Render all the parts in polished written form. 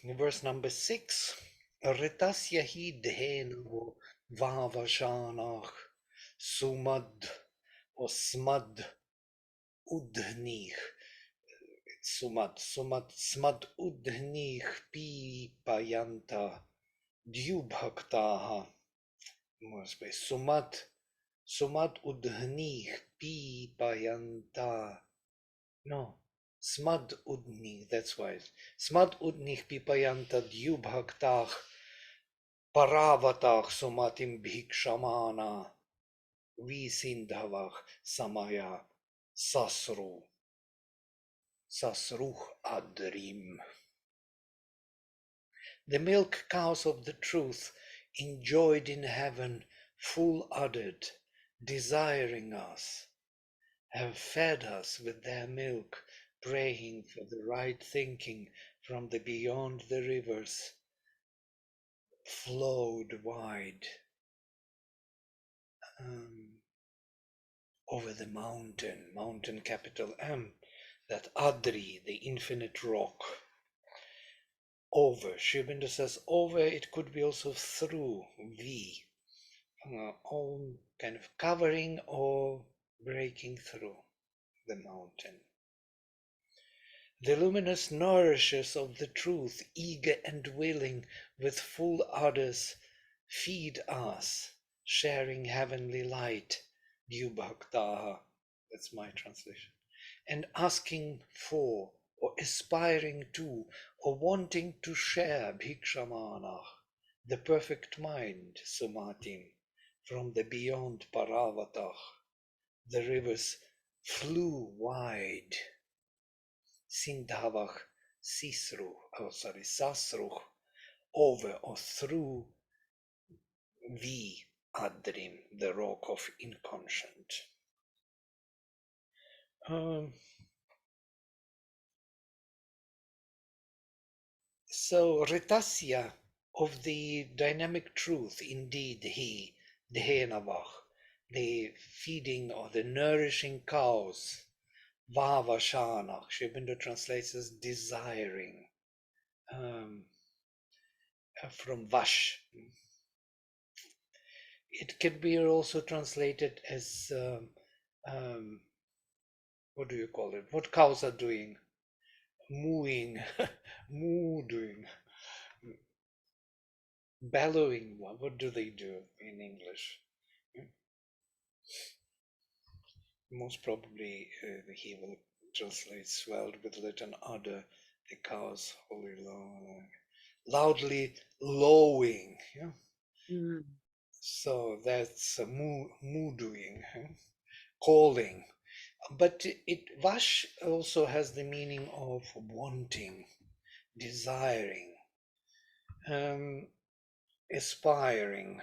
verse number 6. Ritasya hi dhenu vavashanach sumad or smad udhnih. Smad udhnih pi payanta dyubhaktaha. More space. Sumad udhnih pi payanta. No. Smad udnih, that's why. Smad udnih pipayanta dyubhaktach paravatach sumatim bhikshamana visindhavach samaya sasruh adrim. The milk cows of the truth, enjoyed in heaven, full-uddered, desiring us, have fed us with their milk, praying for the right thinking from the beyond the rivers, flowed wide over the mountain capital M, that Adri, the infinite rock. Over, Sri Aurobindo says over, it could be also through, V, all kind of covering or breaking through the mountain. The luminous nourishers of the truth, eager and willing, with full udders, feed us, sharing heavenly light, Dyubhaktaha, that's my translation, and asking for, or aspiring to, or wanting to share Bhikshamanah, the perfect mind, Sumatim, from the beyond Paravatah. The rivers flew wide. Sindhavach Sasruh, over or through the Adrim, the rock of inconscient. So Ritasya of the dynamic truth, indeed he, Dhenavach, the feeding or the nourishing cows, Vavashanach, Sri Aurobindo translates as desiring, from Vash. It can be also translated as, what do you call it? What cows are doing? Mooing, doing, bellowing. What do they do in English? Most probably he will translate swelled with lit and udder, the cows holy loudly lowing. Yeah? Mm. So that's a moo doing, calling. But Vash also has the meaning of wanting, desiring, aspiring,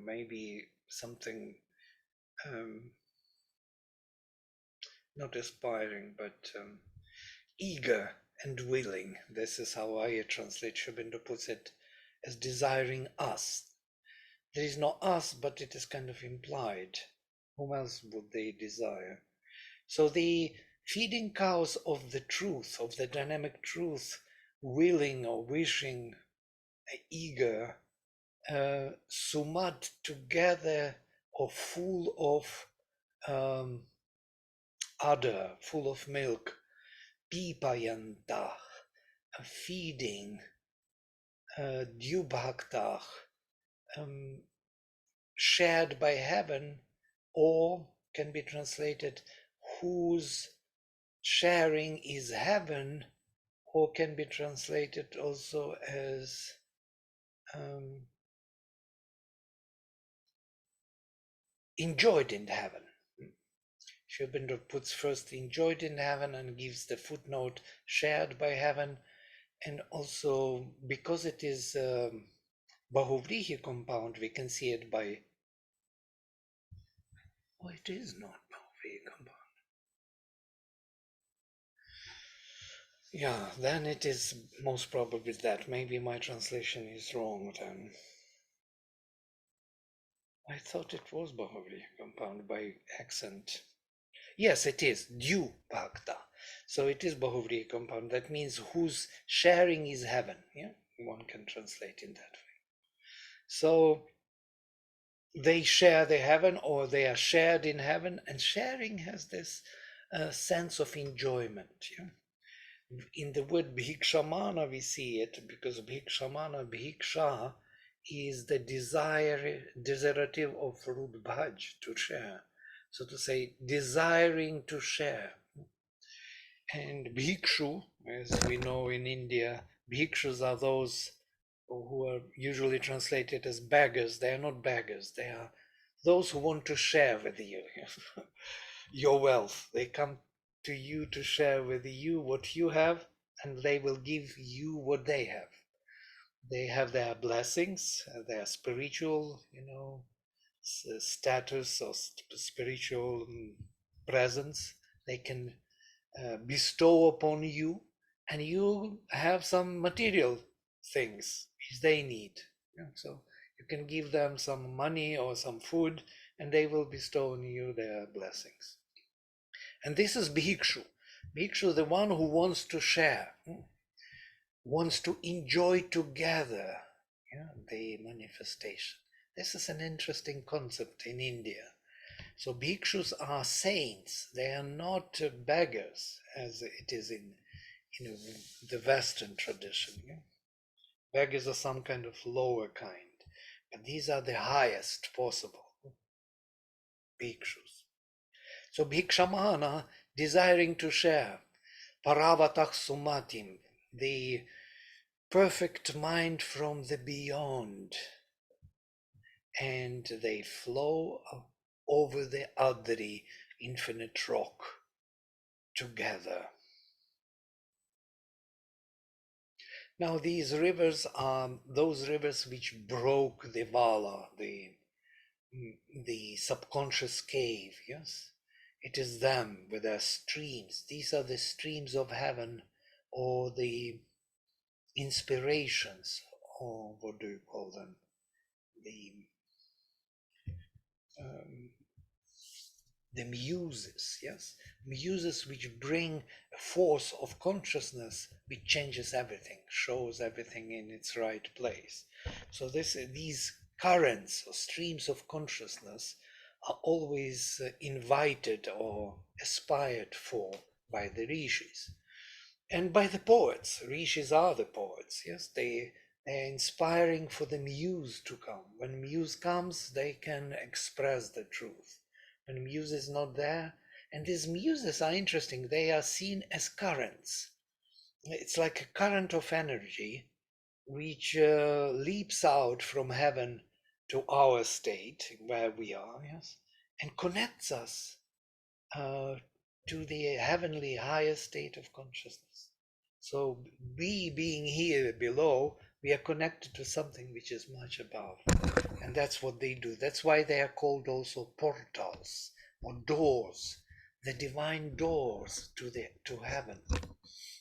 maybe something, not aspiring, but eager and willing. This is how I translate. Sri Aurobindo puts it as desiring us. There is no us, but it is kind of implied. Whom else would they desire? So the feeding cows of the truth, of the dynamic truth, willing or wishing, eager, sumad, together or full of udder, full of milk, pipayantah, feeding, dyubhaktah, shared by heaven, or can be translated whose sharing is heaven, or can be translated also as enjoyed in heaven. Sri Aurobindo puts first enjoyed in heaven and gives the footnote shared by heaven, and also because it is Bahuvrihi compound, we can see it by, oh, it is not Bahuvrihi compound. Yeah, then it is most probably that. Maybe my translation is wrong then. I thought it was Bahuvrihi compound by accent. Yes, it is due bhakta. So it is Bahuvriya compound. That means whose sharing is heaven. Yeah, one can translate in that way. So they share the heaven, or they are shared in heaven, and sharing has this sense of enjoyment. Yeah? In the word bhikshamana, we see it because bhikshamana, bhiksha, is the desirative of root bhaj, to share. So to say, desiring to share. And bhikshu, as we know in India, bhikshus are those who are usually translated as beggars. They are not beggars. They are those who want to share with you your wealth. They come to you to share with you what you have, and they will give you what they have. They have their blessings, their spiritual, status or spiritual presence. They can bestow upon you, and you have some material things which they need. So you can give them some money or some food, and they will bestow on you their blessings. And this is bhikshu. Bhikshu, the one who wants to share, wants to enjoy together, the manifestation. This is an interesting concept in India. So bhikshus are saints. They are not beggars, as it is in the Western tradition. Yeah? Beggars are some kind of lower kind, but these are the highest possible bhikshus. So bhikshamana, desiring to share, paravatah sumatim, the perfect mind from the beyond, and they flow over the Adri, infinite rock, together. Now these rivers are those rivers which broke the Vala, the subconscious cave, yes? It is them with their streams. These are the streams of heaven, or the inspirations, or what do you call them? The um, the muses, yes? Muses which bring a force of consciousness which changes everything, shows everything in its right place. So these currents or streams of consciousness are always invited or aspired for by the rishis and by the poets. Rishis are the poets, yes? They're inspiring for the muse to come. When muse comes, they can express the truth. When muse is not there, and these muses are interesting, they are seen as currents. It's like a current of energy which leaps out from heaven to our state where we are, yes, and connects us uh, to the heavenly higher state of consciousness. So we being here below, we are connected to something which is much above. And that's what they do. That's why they are called also portals or doors, the divine doors to heaven.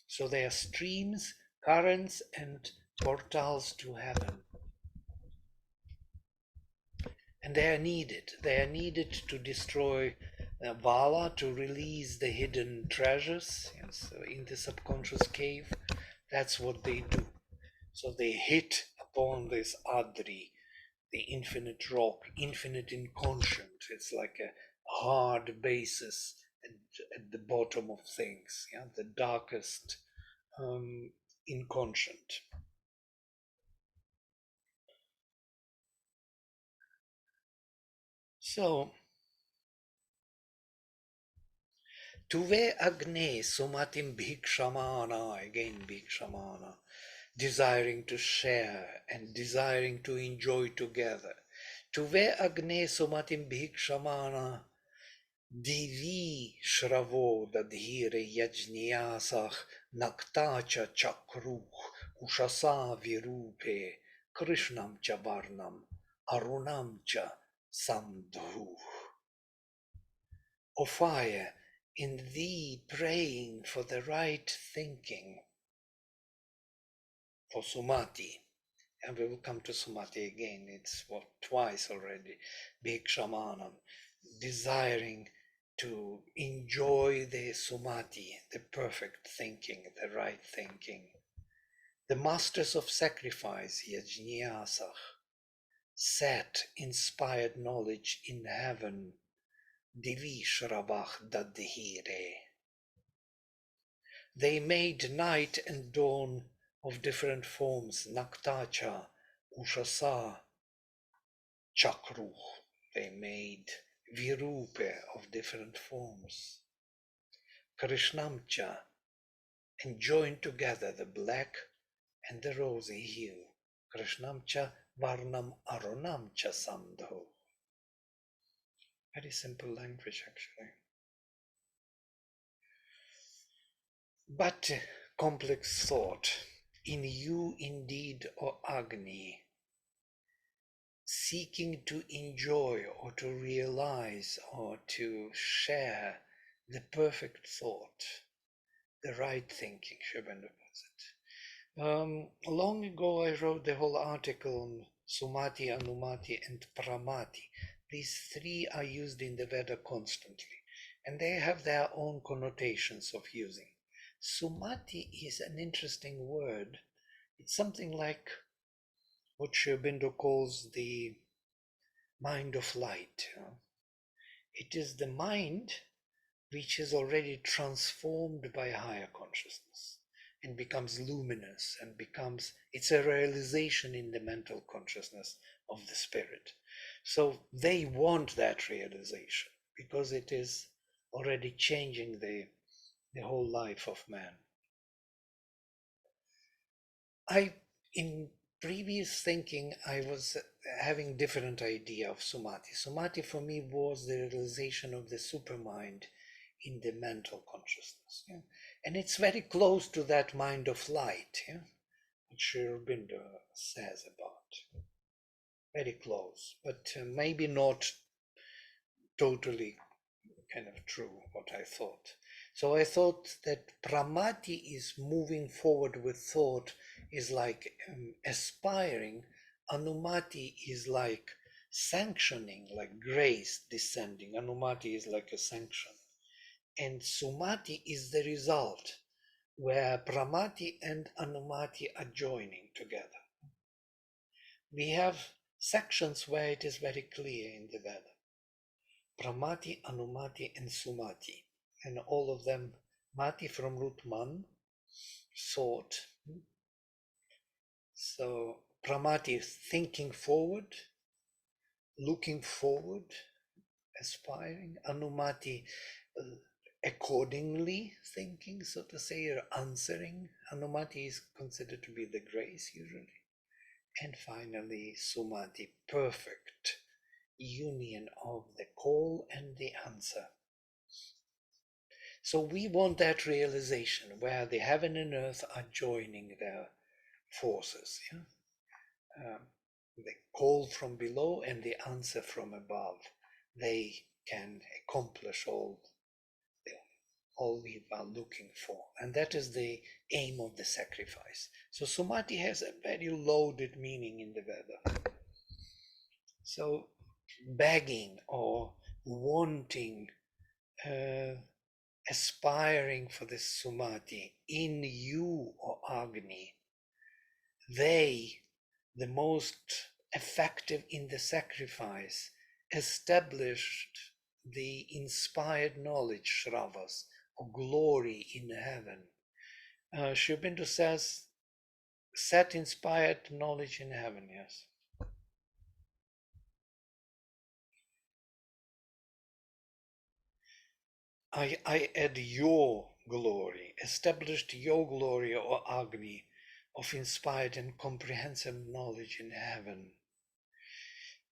So they are streams, currents, and portals to heaven. And they are needed. They are needed to destroy Vala, to release the hidden treasures, yes, in the subconscious cave. That's what they do. So they hit upon this Adri, the infinite rock, infinite inconscient. It's like a hard basis at the bottom of things, yeah, the darkest inconscient. So, tuve agne sumatim bhikshamana, again bhikshamana, desiring to share and desiring to enjoy together. Tuve agne sumatim bhikshamana, divi shravo dadhire yajniyasach naktacha chakruh ushasa virupe krishnam cha varnam arunam cha samdhu. O fire, in thee praying for the right thinking, for Sumati, and we will come to Sumati again, it's twice already, Bhikshamanam, desiring to enjoy the sumati, the perfect thinking, the right thinking. The masters of sacrifice, yajñāsah, set inspired knowledge in heaven, divi shrabach dadhire. They made night and dawn of different forms, naktacha, ushasa, chakru. They made virupa of different forms, krishnamcha, and joined together the black and the rosy hue, krishnamcha varnam arunamcha sandho. Very simple language, actually. But complex thought. In you indeed, O Agni, seeking to enjoy or to realize or to share the perfect thought, the right thinking, Sri Aurobindo puts it. Long ago I wrote the whole article on Sumati, Anumati and Pramati. These three are used in the Veda constantly, and they have their own connotations of using. Sumati is an interesting word. It's something like what Sri Aurobindo calls the mind of light. It is the mind which is already transformed by a higher consciousness and becomes luminous and becomes, it's a realization in the mental consciousness of the spirit. So they want that realization because it is already changing the whole life of man. In previous thinking, I was having different idea of Sumati. Sumati for me was the realization of the supermind in the mental consciousness. Yeah? And it's very close to that mind of light, yeah? Which Sri Aurobindo says about. Very close, but maybe not totally kind of true what I thought. So I thought that pramati is moving forward with thought, is like aspiring. Anumati is like sanctioning, like grace descending. Anumati is like a sanction. And sumati is the result, where pramati and anumati are joining together. We have sections where it is very clear in the Veda. Pramati, Anumati, and Sumati. And all of them, Mati from root man, thought. So Pramati is thinking forward, looking forward, aspiring. Anumati, accordingly thinking, so to say, or answering. Anumati is considered to be the grace usually. And finally, Sumati, perfect union of the call and the answer. So we want that realization where the heaven and earth are joining their forces. Yeah? The call from below and the answer from above. They can accomplish all we are looking for. And that is the aim of the sacrifice. So Sumati has a very loaded meaning in the Veda. So begging or wanting, aspiring for this Sumati in you, or Agni, they, the most effective in the sacrifice, established the inspired knowledge, Shravas, or glory in heaven. Sri Aurobindo says, set inspired knowledge in heaven, yes. I add your glory, established your glory, O Agni, of inspired and comprehensive knowledge in heaven.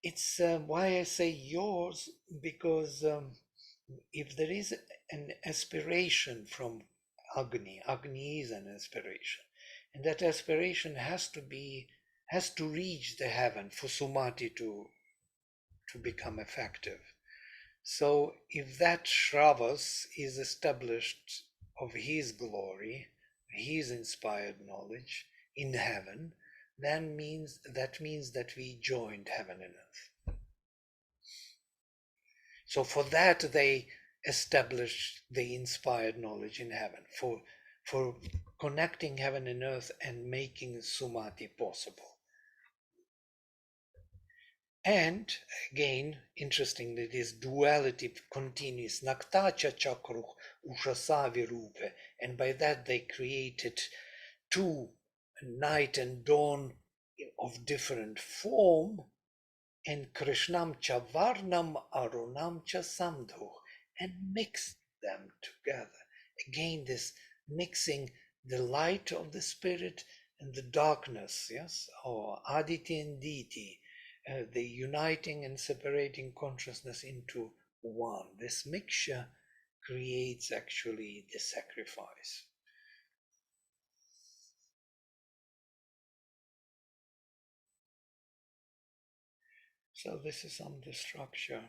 It's why I say yours, because if there is an aspiration from Agni, Agni is an aspiration, and that aspiration has to reach the heaven for Sumati to become effective. So if that Shravas is established of his glory, his inspired knowledge in heaven, then that means that we joined heaven and earth. So for that they establish the inspired knowledge in heaven, for connecting heaven and earth and making Sumati possible. And again, interestingly, this duality continues. Naktacha chakruh ushasavi rupe, and by that they created two, night and dawn of different form, and Krishnam cha varnam arunam cha samdhu, and mixed them together. Again, this mixing the light of the spirit and the darkness, yes, or aditi and diti, the uniting and separating consciousness into one. This mixture creates actually the sacrifice. So this is some the structure.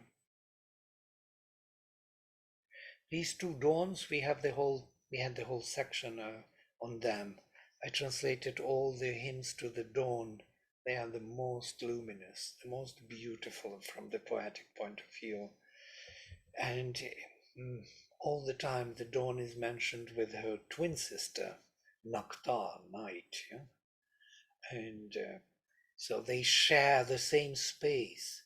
These two dawns, we had the whole section on them. I translated all the hymns to the dawn. They are the most luminous, the most beautiful from the poetic point of view. And all the time the dawn is mentioned with her twin sister, Nakta, night. Yeah? And so they share the same space,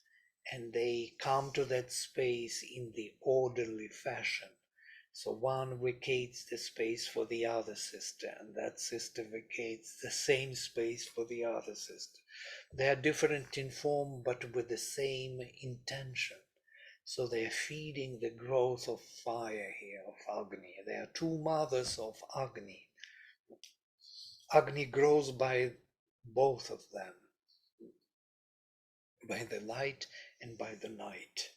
and they come to that space in the orderly fashion. So one vacates the space for the other sister, and that sister vacates the same space for the other sister. They are different in form, but with the same intention. So they are feeding the growth of fire here, of Agni. They are two mothers of Agni. Agni grows by both of them, by the light and by the night.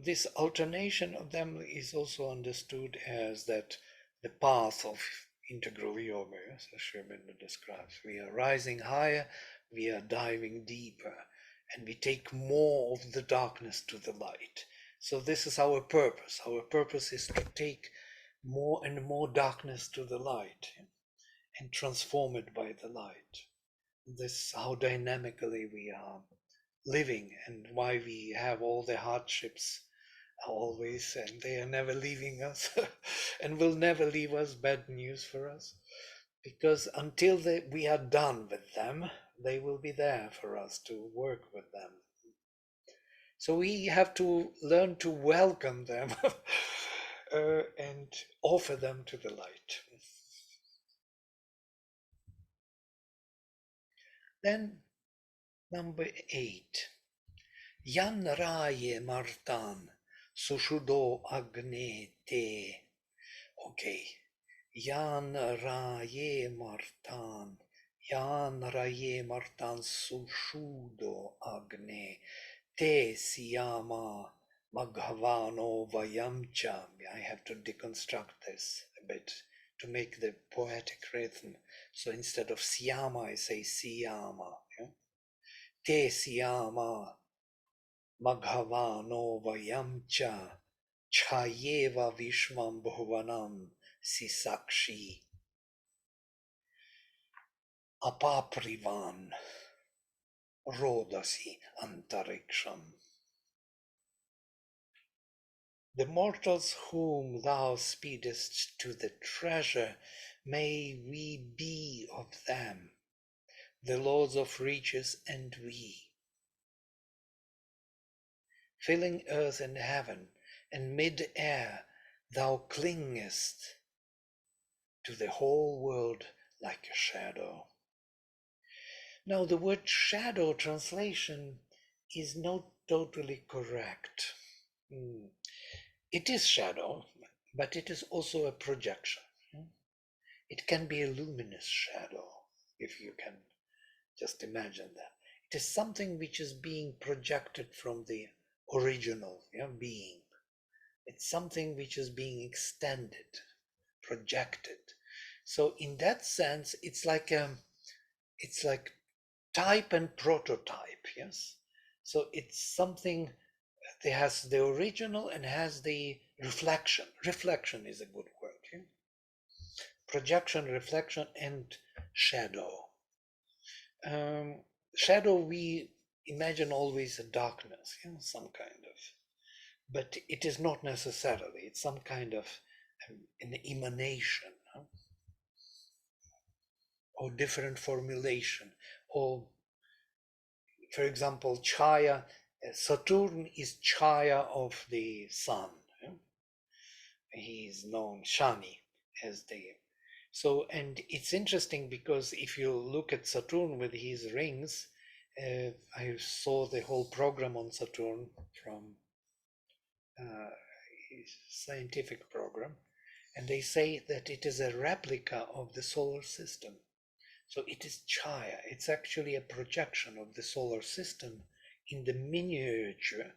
This alternation of them is also understood as that the path of integral yoga, as Sri Aurobindo describes. We are rising higher, we are diving deeper, and we take more of the darkness to the light. So this is our purpose. Our purpose is to take more and more darkness to the light and transform it by the light. This is how dynamically we are living, and why we have all the hardships always, and they are never leaving us and will never leave us. Bad news for us, because until we are done with them, they will be there for us to work with them. So we have to learn to welcome them and offer them to the light. Then number 8. Yan raye martan sushudo agne te. Okay. Yan raye martan. Yan raye martan sushudo agne te siyama maghavano vayamcha. I have to deconstruct this a bit to make the poetic rhythm. So instead of siyama, I say siyama. Yeah? Te siyama Maghavano vayamcha chayeva vishvam bhuvanam sisakshi apaprivan rodasi antariksham. The mortals whom thou speedest to the treasure, may we be of them, the lords of riches and we. Filling earth and heaven, and mid-air thou clingest to the whole world like a shadow. Now the word shadow translation is not totally correct. It is shadow, but it is also a projection. It can be a luminous shadow, if you can just imagine that. It is something which is being projected from the original being. It's something which is being extended, projected. So in that sense, it's like type and prototype. Yes. So it's something that has the original and has the reflection. Reflection is a good word. Yeah? Projection, reflection, and shadow. Shadow, we imagine always a darkness, some kind of, but it is not necessarily, it's some kind of an emanation, or different formulation, or for example, Chaya, Saturn is Chaya of the sun. He is known Shani as the. So, and it's interesting because if you look at Saturn with his rings, I saw the whole program on Saturn from his scientific program, and they say that it is a replica of the solar system. So it is Chaya, it's actually a projection of the solar system in the miniature,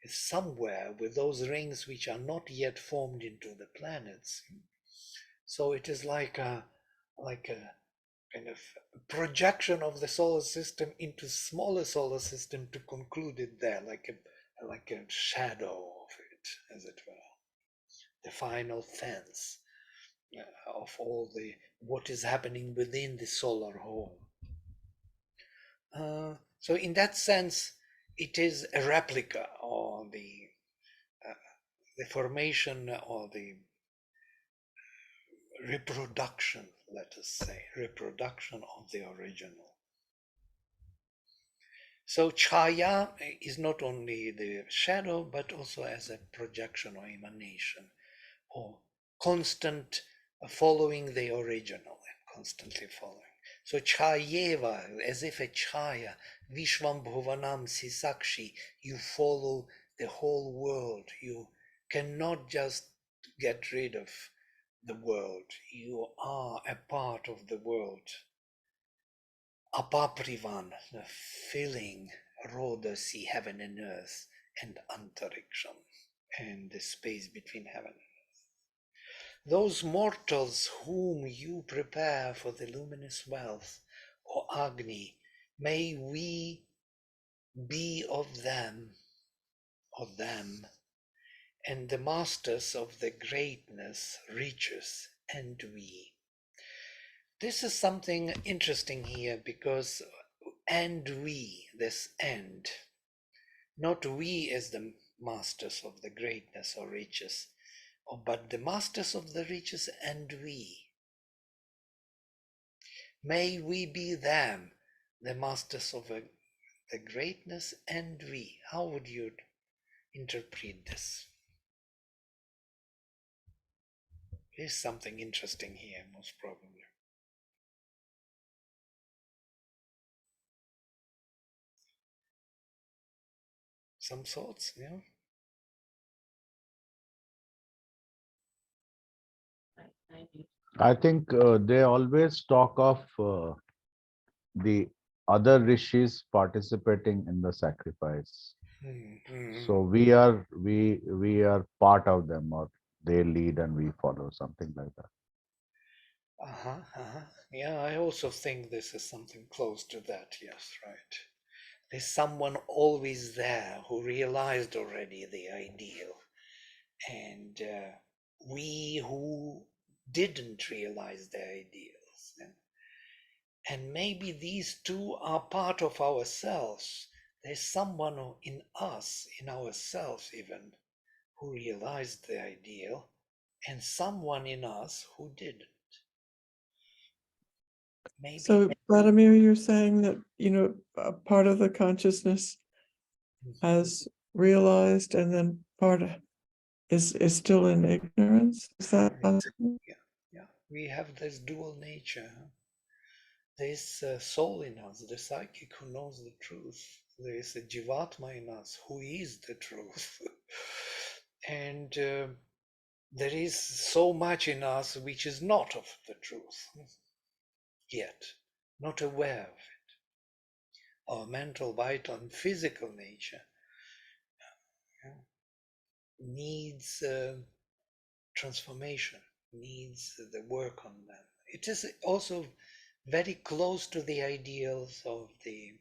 somewhere with those rings which are not yet formed into the planets. So it is like a kind of projection of the solar system into smaller solar system to conclude it there, like a shadow of it, as it were, the final fence of all the what is happening within the solar home. So in that sense, it is a replica, or the formation, or the reproduction, let us say, reproduction of the original. So Chaya is not only the shadow, but also as a projection or emanation, or constant following the original, and constantly following. So Chayeva, as if a Chaya, Vishvam Bhuvanam Sisakshi, you follow the whole world. You cannot just get rid of the world. You are a part of the world. Apaprivan, filling Rodasi, heaven and earth, and Antariksham, and the space between heaven. Those mortals whom you prepare for the luminous wealth, O Agni, may we be of them, and the masters of the greatness, riches, and we. This is something interesting here, because and we, this and, not we as the masters of the greatness or riches, but the masters of the riches and we. May we be them, the masters of the greatness and we. How would you interpret this? There's something interesting here, most probably. Some thoughts, yeah? I think they always talk of the other rishis participating in the sacrifice. So Mm-hmm. we are part of them, or they lead and we follow, something like that. Uh-huh, uh-huh. Yeah, I also think this is something close to that, yes, right. There's someone always there who realized already the ideal, and we who didn't realize the ideals. And maybe these two are part of ourselves. There's someone in us, in ourselves even, who realized the ideal, and someone in us who didn't. Maybe. So, Vladimir, you're saying that, a part of the consciousness has realized and then part is still in ignorance? Is that possible? Yeah, yeah. We have this dual nature. There's a soul in us, the psychic who knows the truth. There is a Jivatma in us who is the truth. And there is so much in us which is not of the truth yet, not aware of it. Our mental, vital, and physical nature needs transformation, needs the work on them. It is also very close to the ideals of the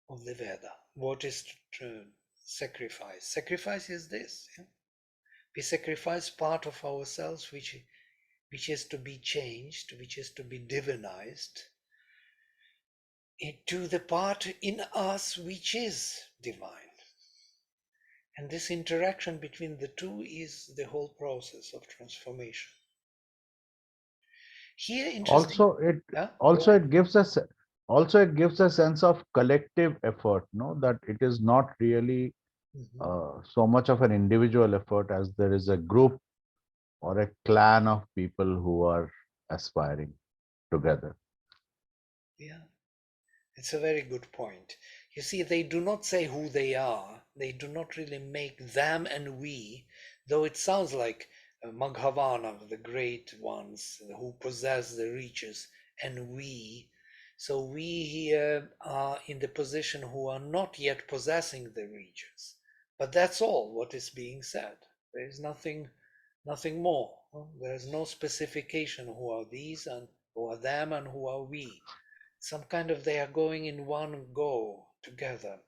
Veda. What is sacrifice? Sacrifice is this. Yeah? We sacrifice part of ourselves which is to be changed, which is to be divinized, to the part in us which is divine. And this interaction between the two is the whole process of transformation. Here, interesting. Also, it Huh? Go also ahead. it gives us also it gives a sense of collective effort, no, that it is not really Mhm. so much of an individual effort as there is a group or a clan of people who are aspiring together. Yeah, it's a very good point. You see, they do not say who they are. They do not really make them and we, though it sounds like Maghavana, the great ones who possess the riches, and we. So we here are in the position who are not yet possessing the riches. But that's all what is being said. There is nothing more. There is no specification who are these and who are them and who are we. Some kind of they are going in one go together.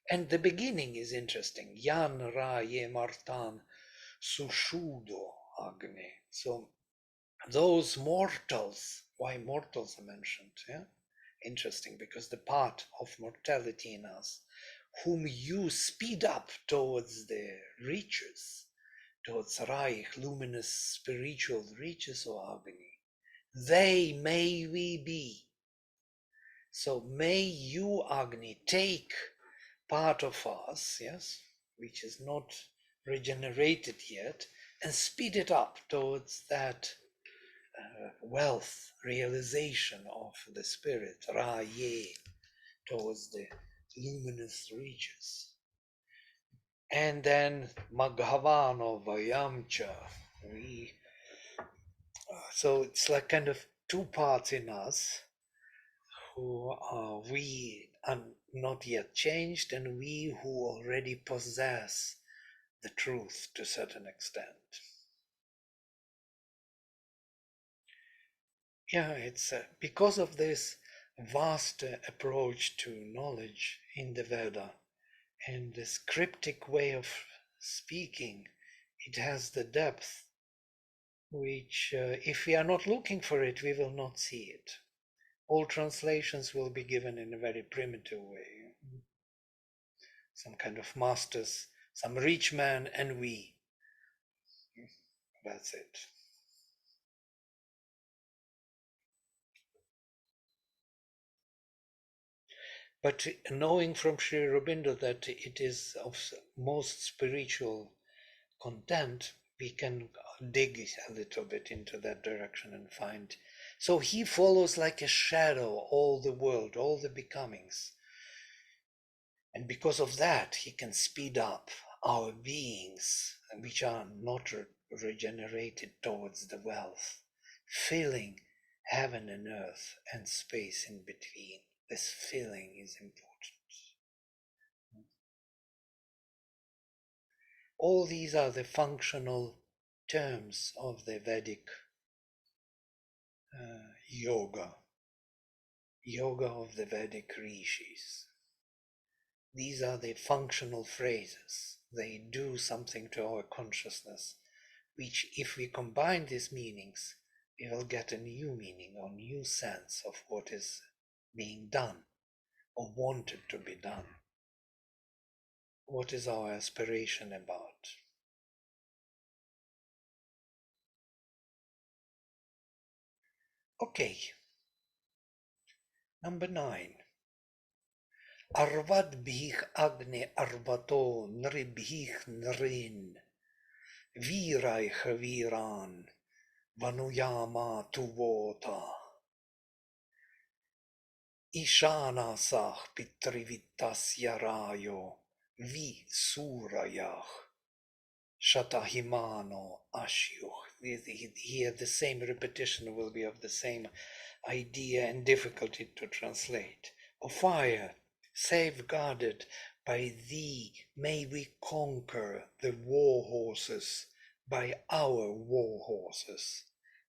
And the beginning is interesting. Yan Ra Ye Martan Sushudo Agne. So those mortals, why mortals are mentioned, yeah? Interesting, because the part of mortality in us, whom you speed up towards the riches, towards Reich, luminous spiritual riches or Agni, they may we be. So may you, Agni, take part of us, yes, which is not regenerated yet, and speed it up towards that wealth, realization of the spirit, Ra Ye, towards the luminous reaches. And then Maghavano Vayamcha, we, so it's like kind of two parts in us who are we are not yet changed, and we who already possess the truth to a certain extent. Yeah, it's because of this vast approach to knowledge in the Veda and this cryptic way of speaking, it has the depth which, if we are not looking for it, we will not see it. All translations will be given in a very primitive way. Some kind of masters, some rich man, and we. That's it. But knowing from Sri Aurobindo that it is of most spiritual content, we can dig a little bit into that direction and find. So he follows like a shadow all the world, all the becomings. And because of that, he can speed up our beings, which are not regenerated towards the wealth, filling heaven and earth and space in between. This filling is important. All these are the functional terms of the Vedic yoga of the Vedic rishis. These are the functional phrases. They do something to our consciousness, which if we combine these meanings, we will get a new meaning or new sense of what is being done or wanted to be done. What is our aspiration about? Okay, number 9. Arvad bhich agne arvato nribhich nrin, viraich viran, vanuyama tuvota. Ishana sah pitrivitasya rayo, vi surayach, shatahimano ashyuch. Here the same repetition will be of the same idea and difficulty to translate. O fire, safeguarded by thee, may we conquer the war horses by our war horses,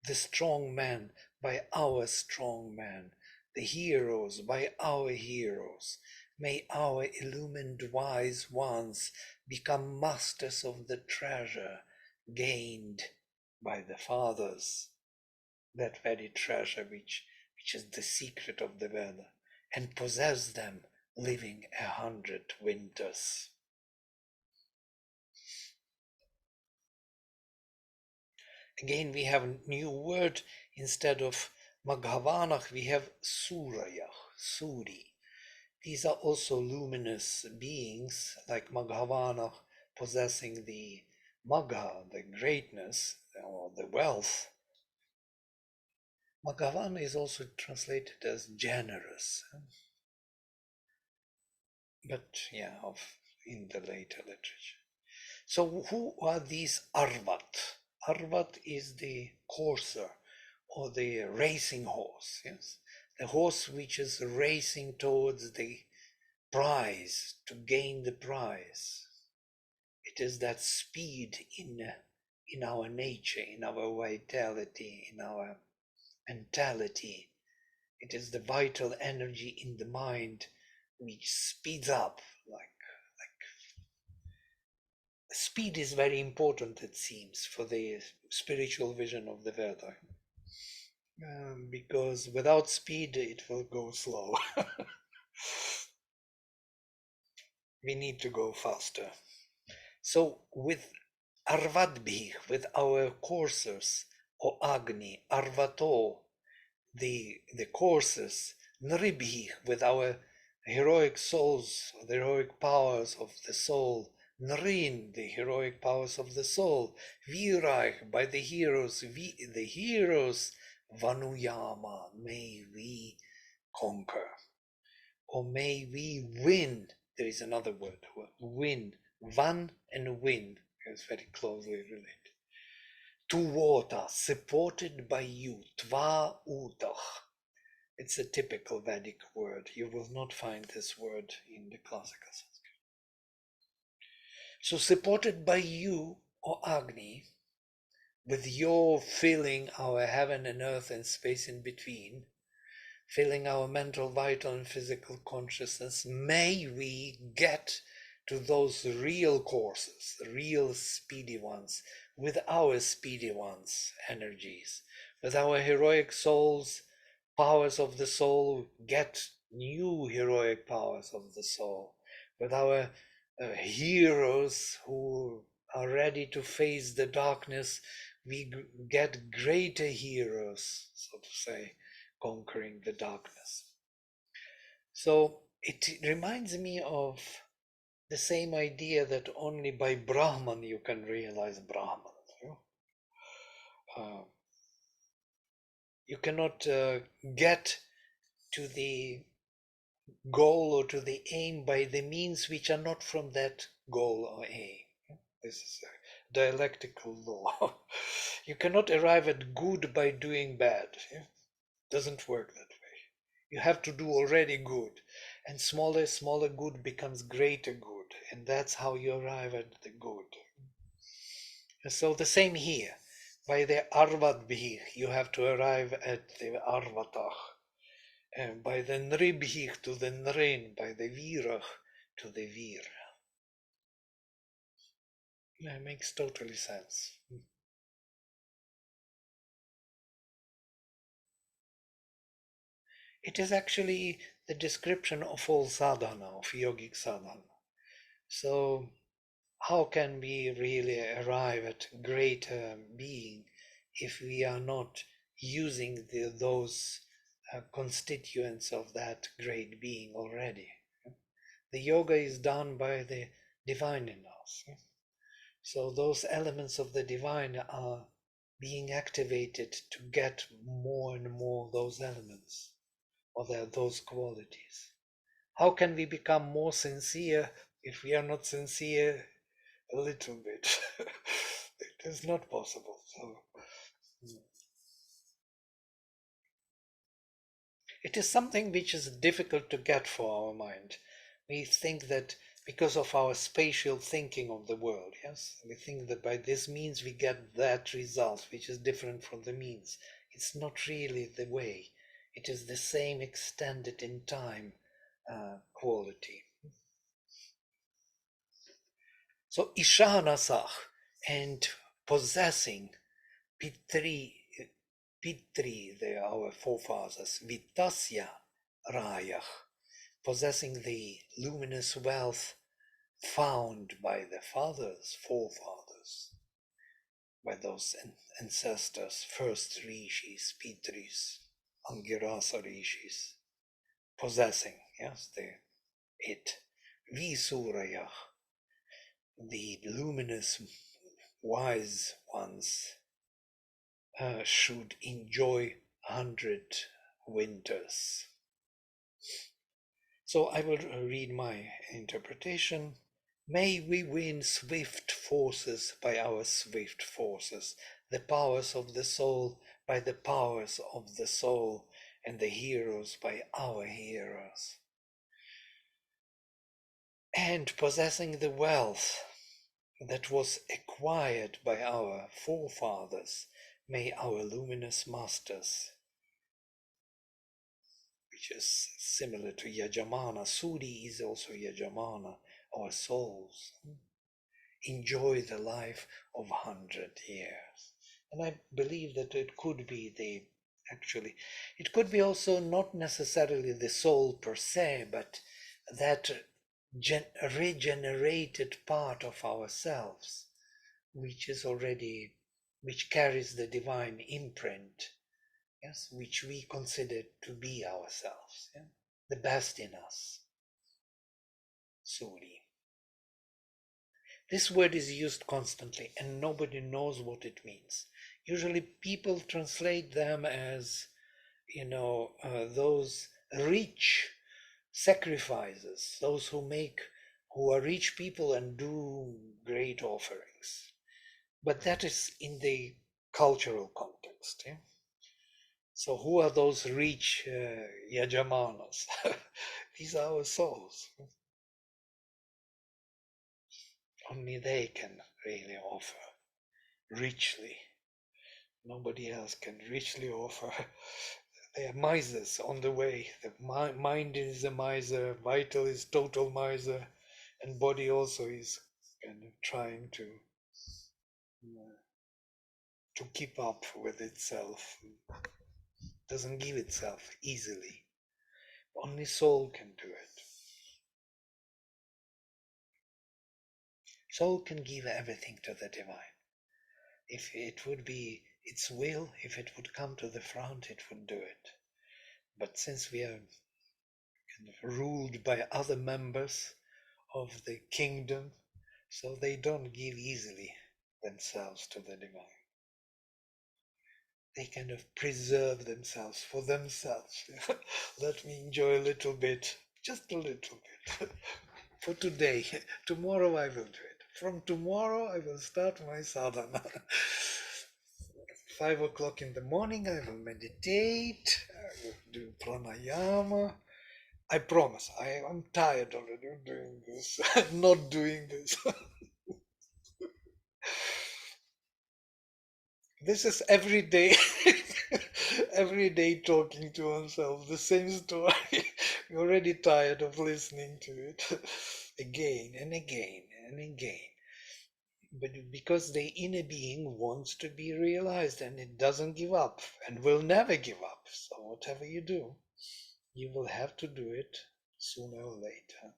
the strong men by our strong men, the heroes by our heroes. May our illumined wise ones become masters of the treasure gained by the fathers, that very treasure which is the secret of the Veda. and possess them, living 100 winters. Again, we have a new word. Instead of Maghavanach, we have Surayach, Suri. These are also luminous beings, like Maghavanach possessing the Magha, the greatness or the wealth. Maghavana is also translated as generous, but yeah, in the later literature. So who are these Arvat? Arvat is the courser or the racing horse, yes? The horse which is racing towards the prize, to gain the prize. It is that speed in our nature, in our vitality, in our mentality. It is the vital energy in the mind which speeds up. Like speed is very important, it seems, for the spiritual vision of the Veda. Because without speed, it will go slow. We need to go faster. So with Arvadbhi, with our coursers, or Agni, Arvato, the courses, Nribhi, with our heroic souls, the heroic powers of the soul, Nrin, the heroic powers of the soul, Viraj, by the heroes, the heroes, Vanuyama, may we conquer, or may we win. There is another word, win, van and win is very closely related. Tuota, supported by you, tva utach. It's a typical Vedic word. You will not find this word in the classical Sanskrit. So supported by you, O Agni, with your filling our heaven and earth and space in between, filling our mental, vital, and physical consciousness, may we get to those real courses, the real speedy ones, with our speedy ones, energies, with our heroic souls, powers of the soul, get new heroic powers of the soul, with our heroes who are ready to face the darkness, we get greater heroes, so to say, conquering the darkness. So it reminds me of the same idea that only by Brahman you can realize Brahman. You cannot get to the goal or to the aim by the means which are not from that goal or aim. This is a dialectical law. You cannot arrive at good by doing bad. It doesn't work that way. You have to do already good, and smaller good becomes greater good, and that's how you arrive at the good. And so the same here. By the Arvadbhi, you have to arrive at the Arvatach. And by the Nribhi to the Nrin, by the Virach to the Vir. That makes totally sense. It is actually the description of all sadhana, of yogic sadhana. So how can we really arrive at greater being if we are not using those constituents of that great being already? The yoga is done by the divine in us. So those elements of the divine are being activated to get more and more those elements or those qualities. How can we become more sincere if we are not sincere a little bit? It is not possible. So it is something which is difficult to get for our mind. We think that because of our spatial thinking of the world, yes, we think that by this means we get that result, which is different from the means. It's not really the way. It is the same extended in time quality. So Ishanasach and possessing Pitri, they are our forefathers, Vitasya, Rayah, possessing the luminous wealth found by the forefathers, by those ancestors, first rishis, pitris, Angirasa rishis, possessing, yes, it. Visurayah, the luminous wise ones, should enjoy 100 winters. So I will read my interpretation. May we win swift forces by our swift forces, the powers of the soul by the powers of the soul, and the heroes by our heroes. And possessing the wealth that was acquired by our forefathers, may our luminous masters, which is similar to Yajamana, Suri is also Yajamana, our souls, enjoy the life of 100 years. And I believe that it could be it could be also not necessarily the soul per se, but that regenerated part of ourselves, which carries the divine imprint, yes, which we consider to be ourselves, yeah? The best in us, Suri. This word is used constantly and nobody knows what it means. Usually people translate them as, those rich sacrifices, those who are rich people and do great offerings. But that is in the cultural context. Yeah? So who are those rich Yajamanas? These are our souls. Only they can really offer richly. Nobody else can richly offer. They are misers on the way. The mind is a miser, vital is total miser, and body also is kind of trying to keep up with itself. Doesn't give itself easily. Only soul can do it. Soul can give everything to the divine. If it would be its will, if it would come to the front, it would do it. But since we are kind of ruled by other members of the kingdom, so they don't give easily themselves to the divine. They kind of preserve themselves for themselves. Let me enjoy a little bit, just a little bit, for today. Tomorrow I will do it. From tomorrow I will start my sadhana. 5 o'clock in the morning I will meditate, I will do pranayama. I promise, I'm tired already of doing this, not doing this. This is every day, every day talking to oneself, the same story. We're already tired of listening to it again and again and again. But because the inner being wants to be realized and it doesn't give up and will never give up. So whatever you do, you will have to do it sooner or later.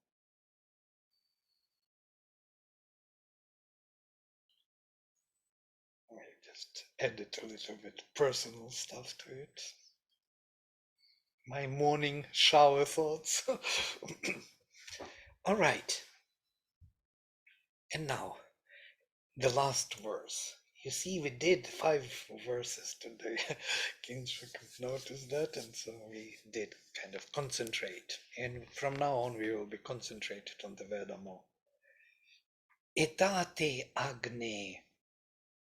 I just added a little bit personal stuff to it. My morning shower thoughts. All right. And now, the last verse. You see, we did 5 verses today. Kinshuk noticed that, and so we did kind of concentrate. And from now on, we will be concentrated on the Veda more. Etate agne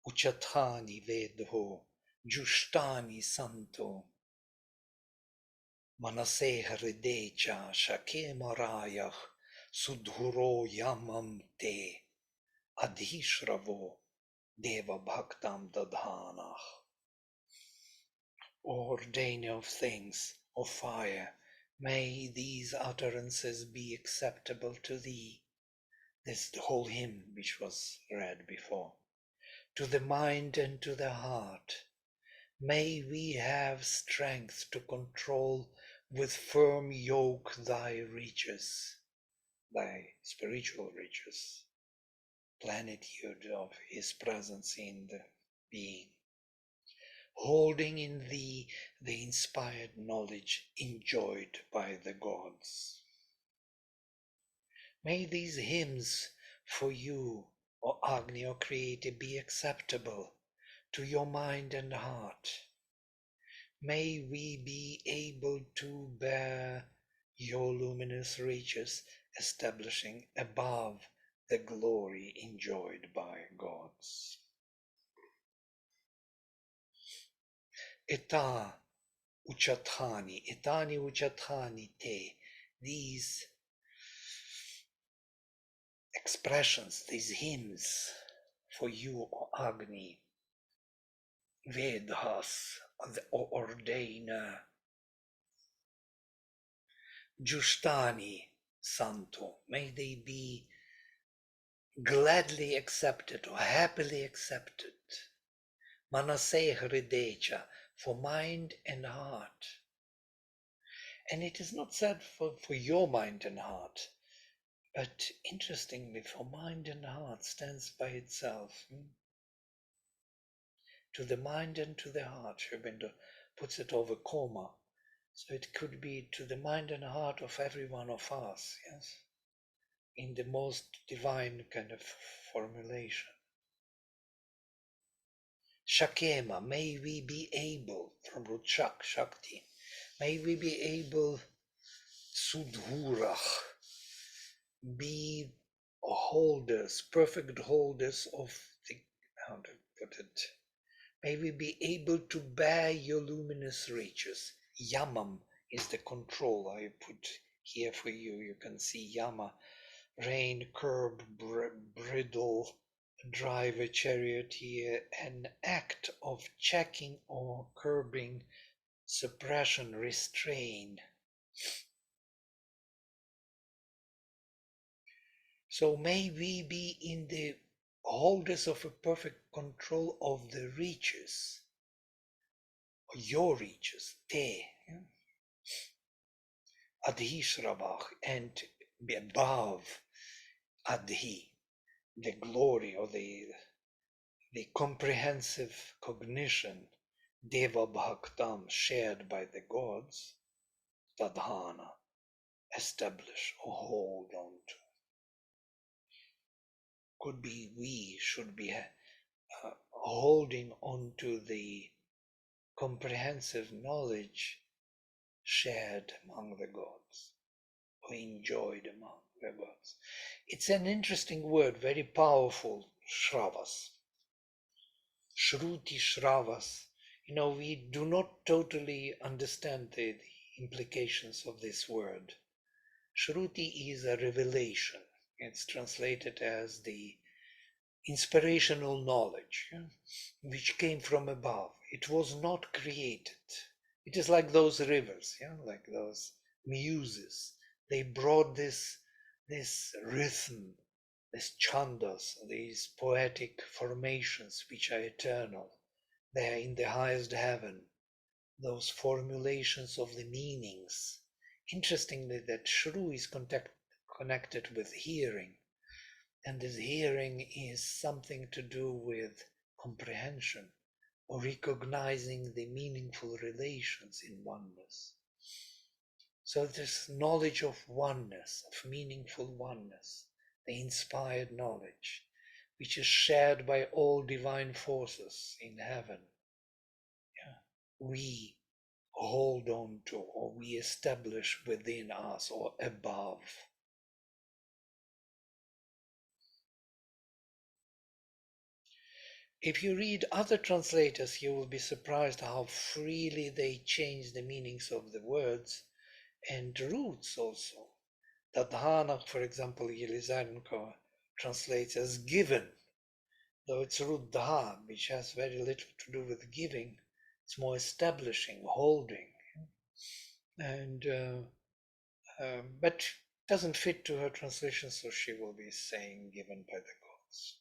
uchathani vedho jushtani santo manase hridecha shake marayah sudhuro yamam te adhishravo deva bhaktam dadhanah. O ordainer of things, of fire, may these utterances be acceptable to thee. This is the whole hymn which was read before. To the mind and to the heart, may we have strength to control with firm yoke thy riches, thy spiritual riches, plenitude of his presence in the being, holding in thee the inspired knowledge enjoyed by the gods. May these hymns for you, O Agni, O Creator, be acceptable to your mind and heart. May we be able to bear your luminous riches, establishing above the glory enjoyed by gods. Etani uchathani te. These expressions, these hymns for you, O Agni, Vedhas, the ordainer, Justani Santo, may they be gladly accepted or happily accepted. Manase Hridecha, for mind and heart. And it is not said for your mind and heart, but interestingly, for mind and heart stands by itself. To the mind and to the heart, Sri Aurobindo puts it over comma. So it could be to the mind and heart of every one of us, yes, in the most divine kind of formulation. Shakema, may we be able, from root Shak, Shakti, may we be able, Sudhurach, be holders, perfect holders of the, how to put it, may we be able to bear your luminous riches. Yamam is the control I put here for you. You can see Yama, rein, curb, bridle, drive a chariot here, an act of checking or curbing, suppression, restrain. So may we be in the holders of a perfect control of the reaches, your reaches, te, adhi shravach, and be above adhi, the glory or the comprehensive cognition, deva bhaktam, shared by the gods, tadhana, establish or hold on to. Could be we should be holding on to the comprehensive knowledge shared among the gods, or enjoyed among the gods. It's an interesting word, very powerful, shravas. Shruti shravas. We do not totally understand the implications of this word. Shruti is a revelation. It's translated as the inspirational knowledge, which came from above. It was not created. It is like those rivers, like those muses. They brought this rhythm, this chandas, these poetic formations which are eternal. They are in the highest heaven, those formulations of the meanings. Interestingly, that shru is connected with hearing. And this hearing is something to do with comprehension or recognizing the meaningful relations in oneness. So this knowledge of oneness, of meaningful oneness, the inspired knowledge, which is shared by all divine forces in heaven, we hold on to, or we establish within us or above. If you read other translators, you will be surprised how freely they change the meanings of the words and roots also. Tadhana, for example, Yelizarenko translates as given, though it's root dha, which has very little to do with giving. It's more establishing, holding, and but doesn't fit to her translation, so she will be saying given by the gods.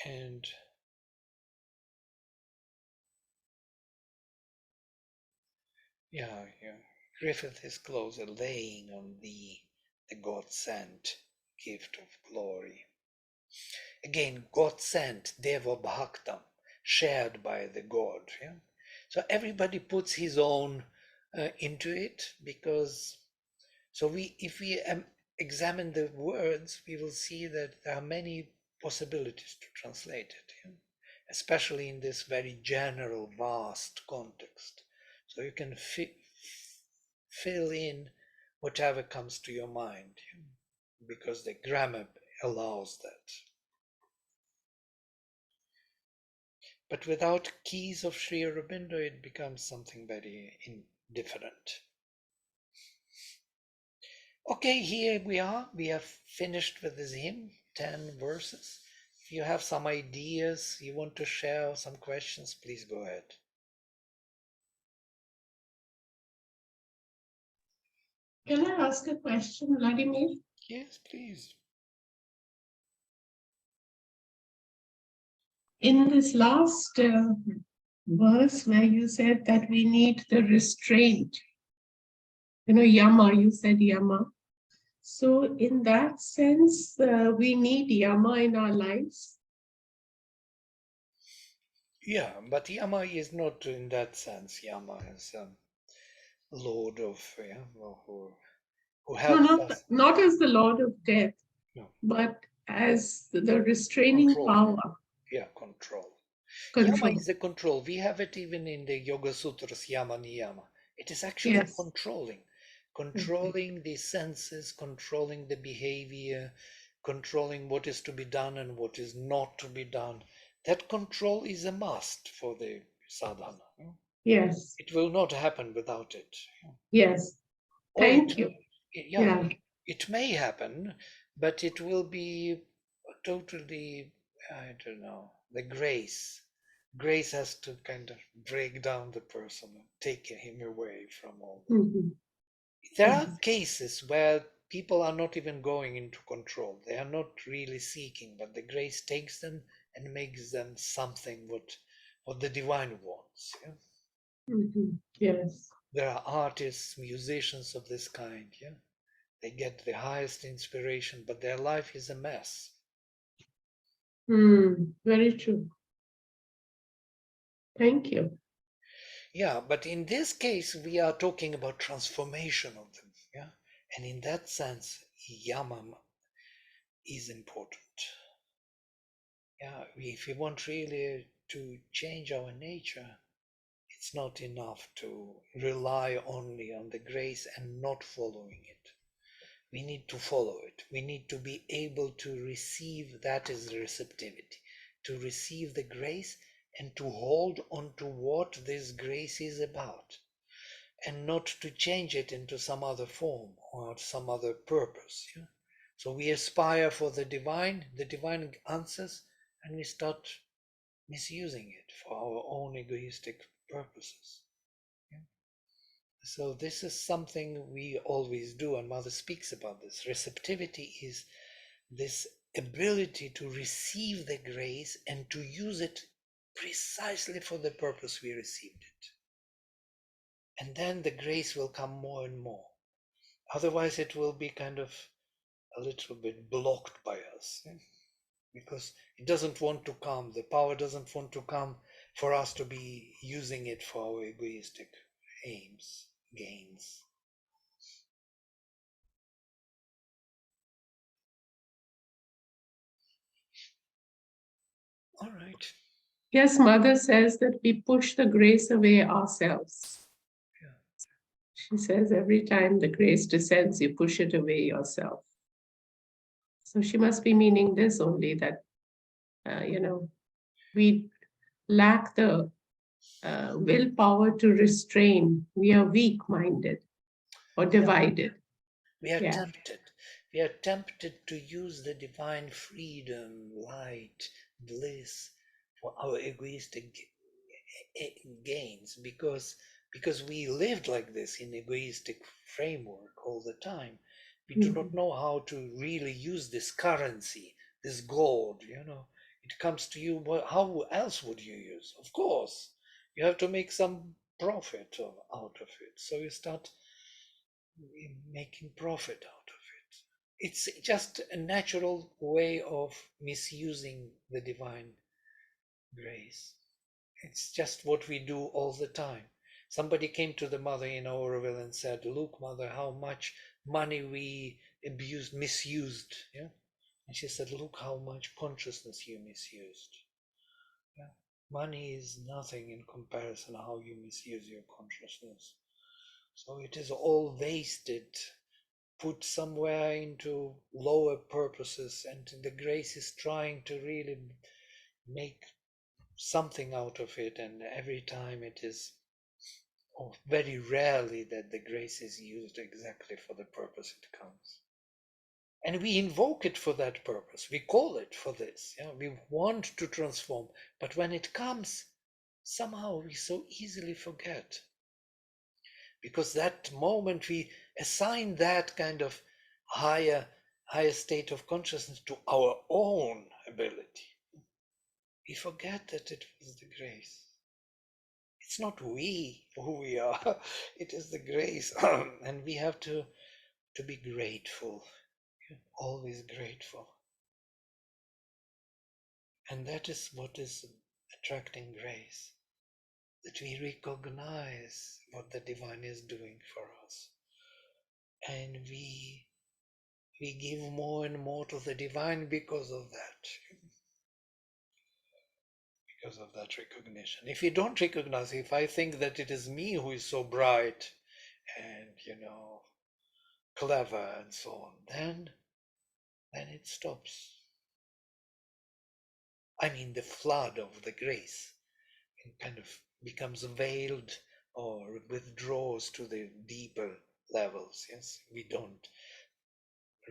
And Yeah, yeah. Griffith is closer, laying on thee the God sent gift of glory. Again, God sent, Deva Bhaktam, shared by the God. Yeah? So everybody puts his own into it, because if we examine the words, we will see that there are many possibilities to translate it, yeah? Especially in this very general, vast context. So you can fill in whatever comes to your mind, yeah? Because the grammar allows that. But without keys of Sri Aurobindo, it becomes something very indifferent. Okay, here we are. We have finished with this hymn, 10 verses. If you have some ideas you want to share, some questions, please go ahead. Can I ask a question, Vladimir? Yes, please. In this last verse where you said that we need the restraint, yama, you said yama. So in that sense, we need yama in our lives. Yeah, but Yama is not in that sense. Yama is Lord of, who No, helps us. not as the Lord of death, No, but as the restraining control. power, Yeah, control. Yama control. is the control. We have it even in the Yoga Sutras, Yama Niyama. It is actually Yes. controlling the senses, controlling the behavior, controlling what is to be done and what is not to be done. That control is a must for the sadhana. Yes. It will not happen without it. Yes. Or Thank you. Yeah. it may happen, but it will be totally, I don't know, the grace. Grace has to kind of break down the person and take him away from all that. Mhm. There are cases where people are not even going into control. They are not really seeking, but the grace takes them and makes them something what the divine wants. Yeah? Mhm. Yes. There are artists, musicians of this kind. Yeah, they get the highest inspiration, but their life is a mess. Very true. Thank you. Yeah, but in this case, we are talking about transformation of them. Yeah, and in that sense, yama is important. Yeah, if we want really to change our nature, it's not enough to rely only on the grace and not following it. We need to follow it. We need to be able to receive, that is the receptivity, to receive the grace and to hold on to what this grace is about, and not to change it into some other form or some other purpose. Yeah? So we aspire for the divine answers, and we start misusing it for our own egoistic purposes. Yeah? So this is something we always do, and Mother speaks about this. Receptivity is this ability to receive the grace and to use it precisely for the purpose we received it. And then the grace will come more and more. Otherwise, it will be kind of a little bit blocked by us, yeah? Because it doesn't want to come. The power doesn't want to come for us to be using it for our egoistic aims, gains. All right. Yes, Mother says that we push the grace away ourselves. Yeah. She says every time the grace descends, you push it away yourself. So she must be meaning this only, that, we lack the willpower to restrain. We are weak-minded or divided. We are Yeah. tempted. We are tempted to use the divine freedom, light, bliss for our egoistic gains, because we lived like this in egoistic framework all the time. We do not know how to really use this currency, this gold. It comes to you. How else would you use? Of course, you have to make some profit out of it. So you start making profit out of it. It's just a natural way of misusing the divine grace. It's just what we do all the time. Somebody came to the mother in Oroville and said, "Look, mother, how much money we misused." Yeah, and she said, "Look how much consciousness you misused." Yeah, money is nothing in comparison how you misuse your consciousness. So it is all wasted, put somewhere into lower purposes, and the grace is trying to really make something out of it, and every time it is, or very rarely, that the grace is used exactly for the purpose it comes. And we invoke it for that purpose. We call it for this. Yeah? We want to transform, but when it comes, somehow we so easily forget. Because that moment we assign that kind of higher state of consciousness to our own ability, we forget that it was the grace. It's not we who we are, it is the grace. And we have to be grateful, always grateful. And that is what is attracting grace, that we recognize what the divine is doing for us. And we give more and more to the divine because of that. Because of that recognition. If you don't recognize, if I think that it is me who is so bright and, clever and so on, then it stops. I mean, the flood of the grace kind of becomes veiled or withdraws to the deeper levels. Yes, we don't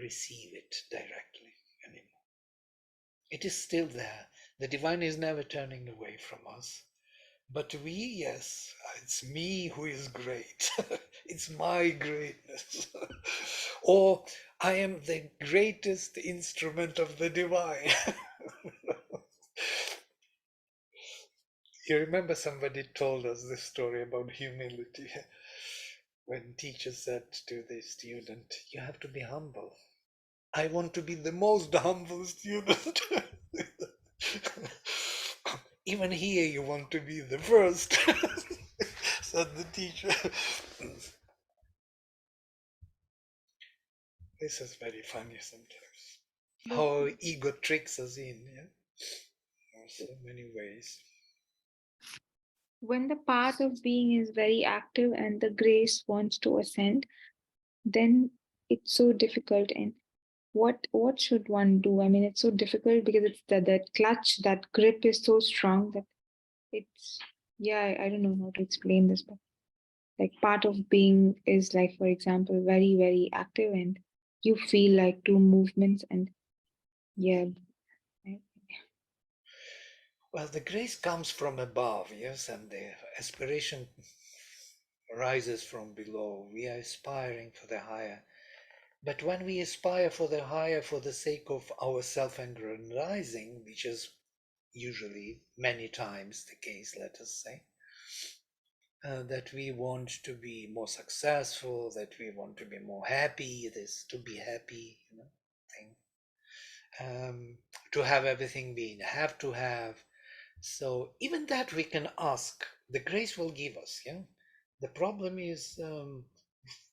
receive it directly anymore. It is still there. The divine is never turning away from us. But we, yes, it's me who is great. It's my greatness. Or I am the greatest instrument of the divine. You remember somebody told us this story about humility. When teacher said to the student, "You have to be humble." "I want to be the most humble student." "Even here you want to be the first," said the teacher. This is very funny sometimes. But How ego tricks us in, yeah? In so many ways. when the path of being is very active and the grace wants to ascend, then it's so difficult. And what should one do? I mean, it's so difficult because it's that clutch, that grip is so strong that it's, yeah, I don't know how to explain this, but like part of being is like, for example, very, very active, and you feel like two movements, and yeah. Well, the grace comes from above, yes, and the aspiration rises from below. We are aspiring for the higher. But when we aspire for the higher for the sake of our self-aggrandizing, which is usually many times the case, let us say, that we want to be more successful, that we want to be more happy, this to be happy, thing, to have everything we have to have. So even that we can ask, the grace will give us. Yeah, the problem is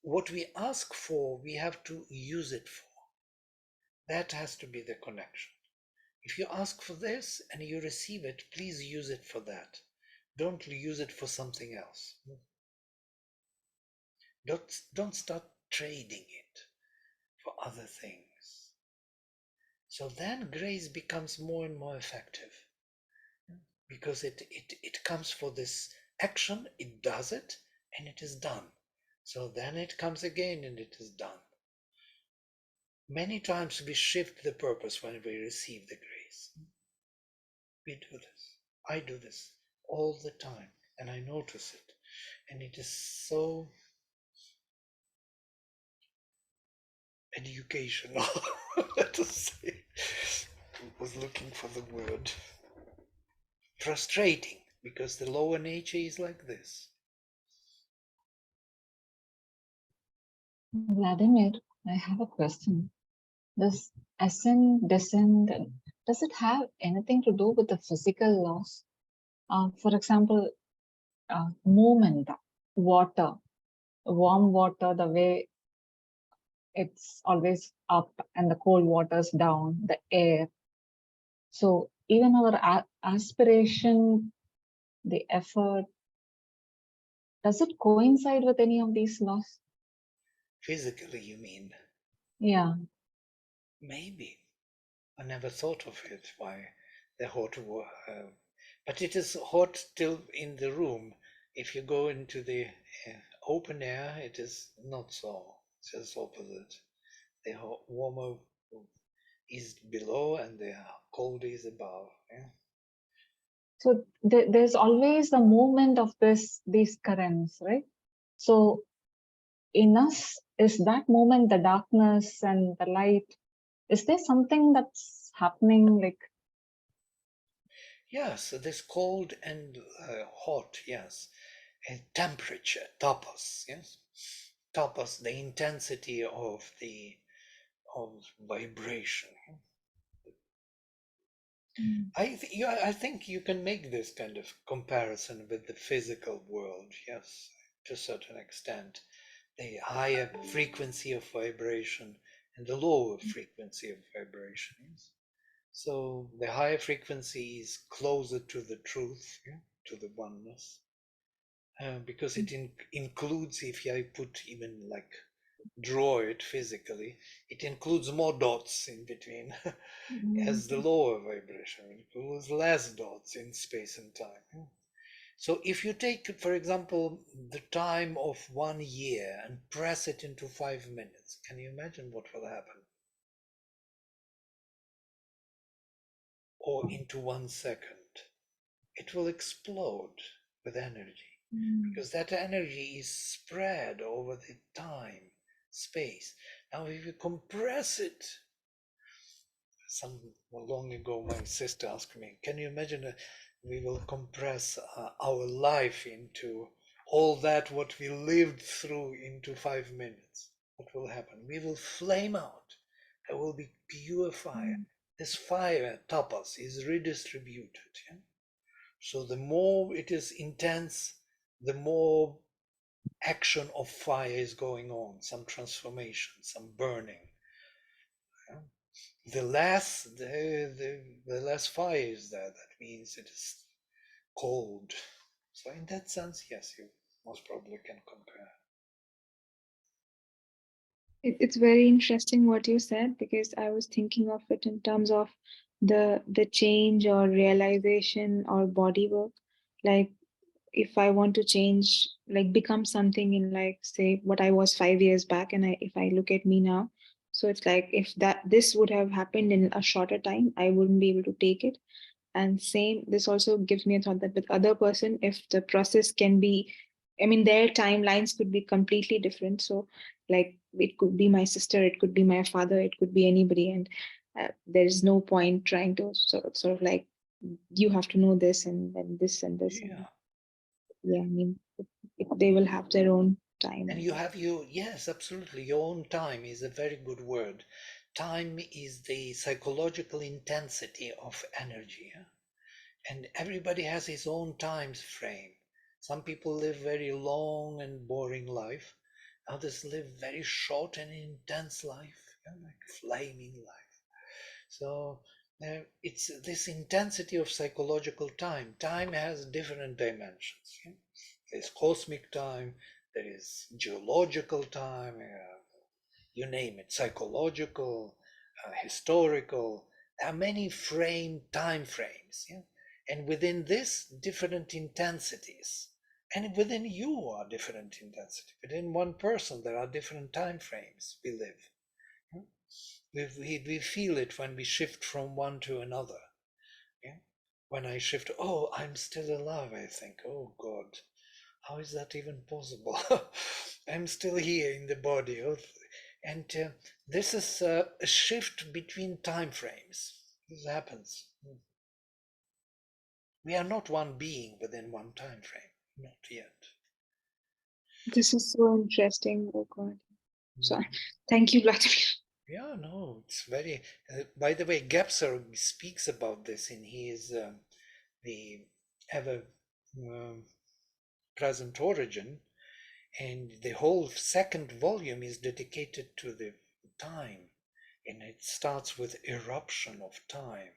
what we ask for, we have to use it for. That has to be the connection. If you ask for this and you receive it, please use it for that. Don't use it for something else. Don't start trading it for other things. So then grace becomes more and more effective, because it comes for this action, it does it, and it is done. So then it comes again and it is done. Many times we shift the purpose when we receive the grace. We do this. I do this all the time, and I notice it. And it is so educational, let us say. I was looking for the word. Frustrating, because the lower nature is like this. Vladimir, I have a question. This ascend, descend, does it have anything to do with the physical laws? For example, movement, water, warm water, the way it's always up and the cold water's down, the air. So even our aspiration, the effort, does it coincide with any of these laws? Physically, you mean? Yeah. Maybe. I never thought of it, why the hot water. But it is hot still in the room. If you go into the open air, it is not so. It's just opposite. The warmer is below and the cold is above. Yeah? So there's always a movement of these currents, right? So in us, is that moment the darkness and the light? Is there something that's happening like? Yes, this cold and hot, yes. And temperature, tapas, yes. Tapas, the intensity of vibration. I think you can make this kind of comparison with the physical world, yes, to a certain extent. The higher frequency of vibration and the lower frequency of vibration. Yes? So the higher frequency is closer to the truth, yeah, to the oneness, because it includes, if I put even like draw it physically, it includes more dots in between. As the lower vibration includes less dots in space and time. So if you take, for example, the time of 1 year and press it into 5 minutes, can you imagine what will happen? Or into 1 second, it will explode with energy, because that energy is spread over the time, space. Now, if you compress it, long ago, my sister asked me, can you imagine we will compress our life into all that what we lived through into 5 minutes? What will happen? We will flame out. There will be pure fire. This fire, tapas, is redistributed. Yeah? So the more it is intense, the more action of fire is going on, some transformation, some burning. Yeah? The less the less fire is there, that means it is cold. So in that sense, yes, you most probably can compare. It's very interesting what you said, because I was thinking of it in terms of the change or realization or body work. Like if I want to change, like become something in, like, say what I was 5 years back, and if I look at me now, so it's like if this would have happened in a shorter time, I wouldn't be able to take it. And same, this also gives me a thought that with other person, if the process can be, I mean, their timelines could be completely different. So like it could be my sister, it could be my father, it could be anybody, and there's no point trying to sort of like, you have to know this and then this and this. Yeah. And yeah, I mean, they will have their own time. And you have yes, absolutely. Your own time is a very good word. Time is the psychological intensity of energy. Yeah? And everybody has his own time frame. Some people live very long and boring life. Others live very short and intense life, yeah? Like flaming life. So it's this intensity of psychological time. Time has different dimensions. Yeah? There's cosmic time, there is geological time, you name it, psychological, historical. There are many time frames. Yeah? And within this, different intensities. And within you are different intensity. Within one person, there are different time frames we live. We feel it when we shift from one to another. Yeah? When I shift, oh, I'm still alive, I think, oh God, how is that even possible? I'm still here in the body. And this is a shift between time frames. This happens. We are not one being within one time frame, not yet. This is so interesting. Oh God. So thank you, Vladimir. Yeah, no, it's very. By the way, Gebser speaks about this in his the ever present origin, and the whole second volume is dedicated to the time, and it starts with eruption of time.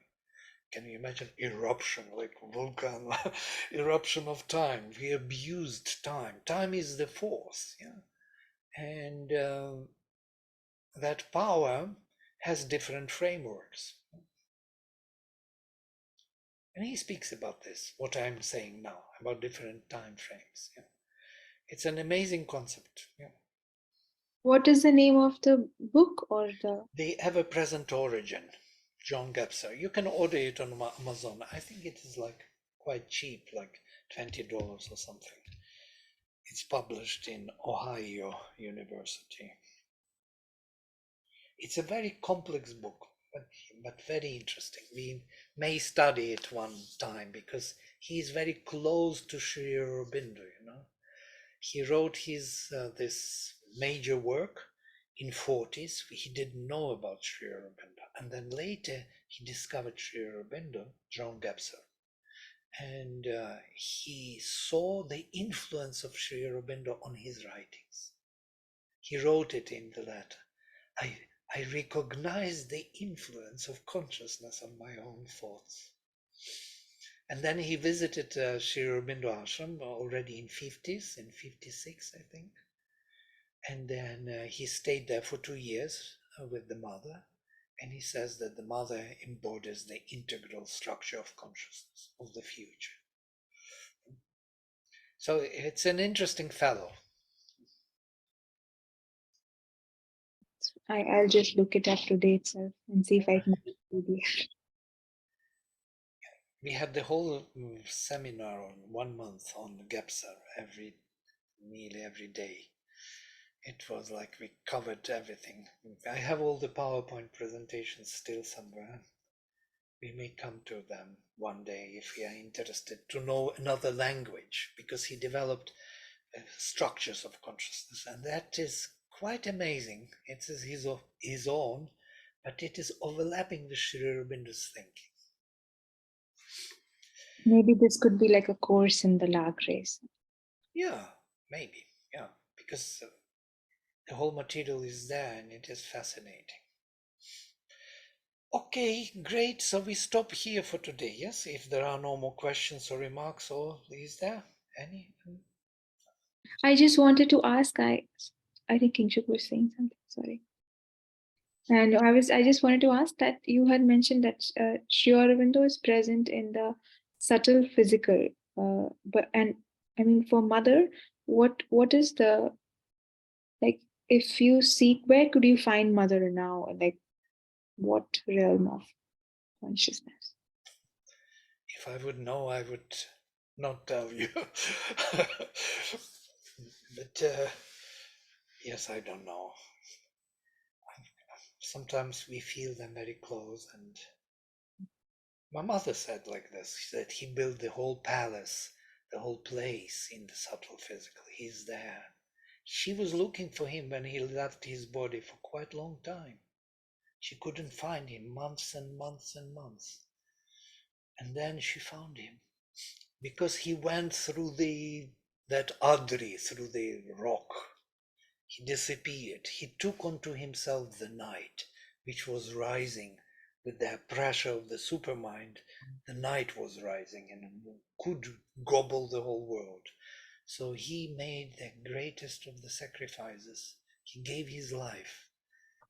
Can you imagine eruption, like volcano, eruption of time? We abused time. Time is the force, yeah, and that power has different frameworks. And he speaks about this, what I'm saying now, about different time frames. Yeah. It's an amazing concept. Yeah. What is the name of the book or the? The ever-present origin, John Gebser. You can order it on Amazon. I think it is like quite cheap, like $20 or something. It's published in Ohio University. It's a very complex book, but very interesting. We may study it one time because he is very close to Sri Aurobindo, you know. He wrote his this major work in 40s. He didn't know about Sri Aurobindo. And then later he discovered Sri Aurobindo, John Gebser. And he saw the influence of Sri Aurobindo on his writings. He wrote it in the letter. I recognize the influence of consciousness on my own thoughts. And then he visited Sri Aurobindo Ashram already in 50s, in 56, I think. And then he stayed there for 2 years with the mother. And he says that the mother embodies the integral structure of consciousness of the future. So it's an interesting fellow. I'll just look it up today itself and see if I can get the PDF. We had the whole seminar on 1 month on Gebser nearly every day. It was like we covered everything. I have all the PowerPoint presentations still somewhere. We may come to them one day if we are interested to know another language, because he developed structures of consciousness, and that is quite amazing. It is his own, but it is overlapping with Sri Aurobindo's thinking. Maybe this could be like a course in the lag race. Yeah, maybe. Yeah, because the whole material is there and it is fascinating. Okay, great. So we stop here for today. Yes, if there are no more questions or remarks, or is there any? I just wanted to ask. I think Kingshuk was saying something. Sorry. And I just wanted to ask that you had mentioned that Sri Aurobindo is present in the subtle physical, but and I mean for mother, what is the, like, if you seek, where could you find mother now? Like, what realm of consciousness? If I would know, I would not tell you. But yes, I don't know. Sometimes we feel them very close, and my mother said like this. She said he built the whole palace, the whole place in the subtle physical. He's there. She was looking for him when he left his body for quite a long time. She couldn't find him, months and months and months. And then she found him, because he went through that Adri, through the rock. He disappeared. He took onto himself the night, which was rising with the pressure of the supermind. The night was rising and could gobble the whole world. So he made the greatest of the sacrifices. He gave his life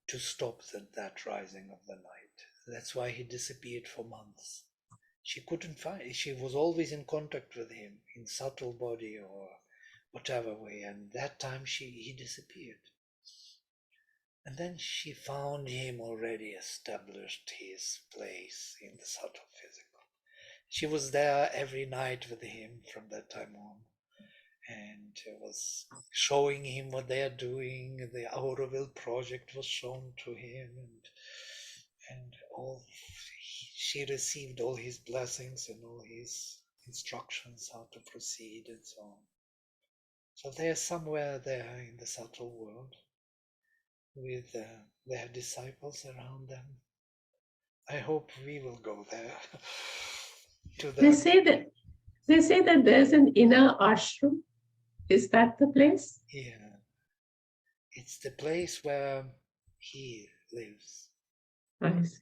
to stop that rising of the night. That's why he disappeared for months. She couldn't find. She was always in contact with him in subtle body or whatever way, and that time he disappeared. And then she found him already established his place in the subtle physical. She was there every night with him from that time on, and was showing him what they are doing. The Auroville project was shown to him, and she received all his blessings and all his instructions how to proceed and so on. So they're somewhere there in the subtle world. with their disciples around them. I hope we will go there to They that. say that there's an inner ashram. Is that the place? Yeah, it's the place where he lives, I see.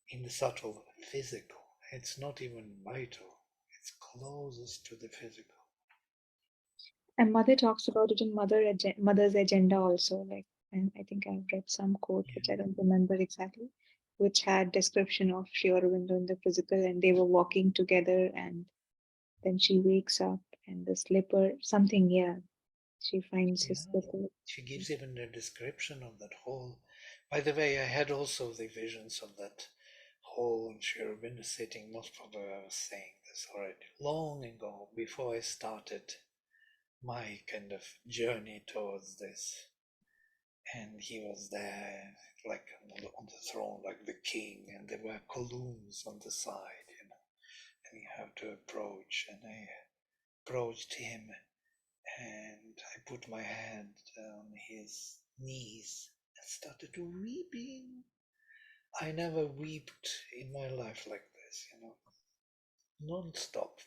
in the subtle physical. It's not even vital. It's closest to the physical. And Mother talks about it in Mother's Agenda also. Like, and I think I've read some quote, which I don't remember exactly, which had description of Sri Aurobindo in the physical, and they were walking together, and then she wakes up, and the slipper, something, yeah, she finds his Yeah, slipper. she gives even a description of that hall. By the way, I had also the visions of that hall in Sri Aurobindo sitting. Most probably I was saying this already long ago, before I started my kind of journey towards this. And he was there, like on the throne, like the king, and there were columns on the side, and you have to approach. And I approached him, and I put my hand on his knees and started weeping. I never wept in my life like this, non-stop.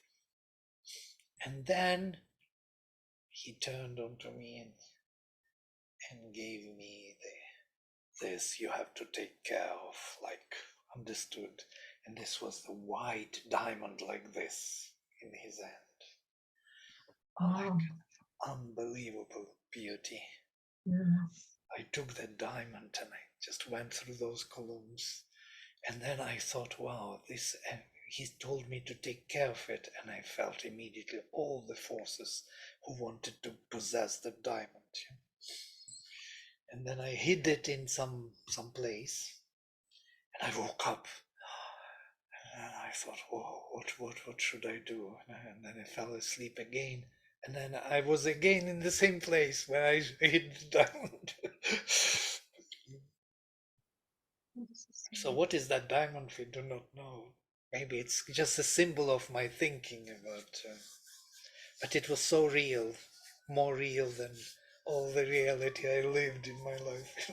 And then he turned onto me and gave me this you have to take care of, like, understood. And this was the white diamond like this in his hand. Oh, Unbelievable beauty. yes. I took that diamond and I just went through those columns, and then I thought, wow, this, he told me to take care of it, and I felt immediately all the forces who wanted to possess the diamond. And then I hid it in some place, and I woke up, and I thought, whoa, what should I do? And then I fell asleep again, and then I was again in the same place where I hid the diamond. So what is that diamond? We do not know. Maybe it's just a symbol of my thinking about, but it was so real, more real than all the reality I lived in my life.